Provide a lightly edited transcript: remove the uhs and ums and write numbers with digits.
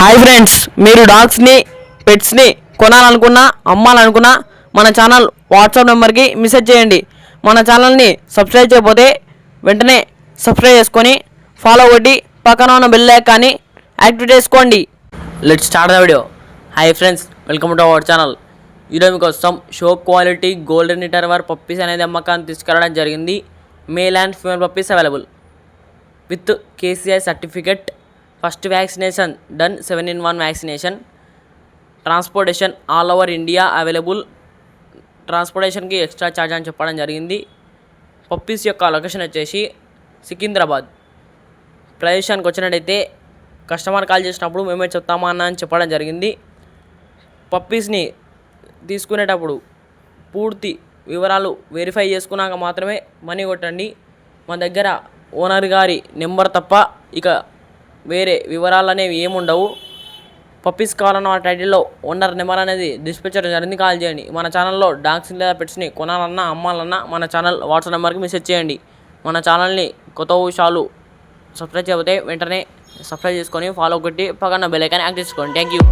Hi friends, మీరు డాగ్స్ని పెట్స్ని కొనాలనుకున్నా అమ్మాలనుకున్నా మన channel WhatsApp నెంబర్కి మెసేజ్ చేయండి. మన ఛానల్ని సబ్స్క్రైబ్ చేయకపోతే వెంటనే సబ్స్క్రైబ్ చేసుకొని ఫాలో కొట్టి పక్కన ఉన్న బెల్ ఐకాన్ని యాక్టివేట్ చేసుకోండి. Let's start the video. Hi friends, welcome to our channel. ఈరోజు మీకోసం show quality golden retriever puppies అనేది అమ్మకాన్ని తీసుకురావడం జరిగింది. Male and female puppies available with KCI certificate. First vaccination done, 7-in-1 vaccination. Transportation all over India available. ట్రాన్స్పోర్టేషన్కి extra charge అని చెప్పడం జరిగింది. పప్పీస్ యొక్క లొకేషన్ వచ్చేసి సికింద్రాబాద్. ప్రదేశానికి వచ్చినట్టయితే కస్టమర్ కాల్ చేసినప్పుడు మేమే చెప్తామా అన్న అని చెప్పడం జరిగింది. పప్పీస్ని తీసుకునేటప్పుడు పూర్తి వివరాలు వెరిఫై చేసుకున్నాక మాత్రమే మనీ కొట్టండి. మన దగ్గర ఓనర్ గారి నెంబర్ తప్ప ఇక వేరే వివరాలు అనేవి ఏముండవు. పప్పీస్ కావాలన్న టైటిల్లో ఓనర్ నెంబర్ అనేది డిస్ప్లే చేయడం జరిగింది, కాల్ చేయండి. మన ఛానల్లో డాగ్స్ లేదా పెట్స్ని కొనాలన్నా అమ్మాలన్నా మన ఛానల్ వాట్సాప్ నెంబర్కి మెసేజ్ చేయండి. మన ఛానల్ని కొత్త విషయాలు సబ్స్క్రైబ్ చేయకపోతే వెంటనే సబ్స్క్రైబ్ చేసుకొని ఫాలో కొట్టి పక్కన బెల్ ఐకాన్ యాక్టివేట్ చేసుకోండి. Thank you.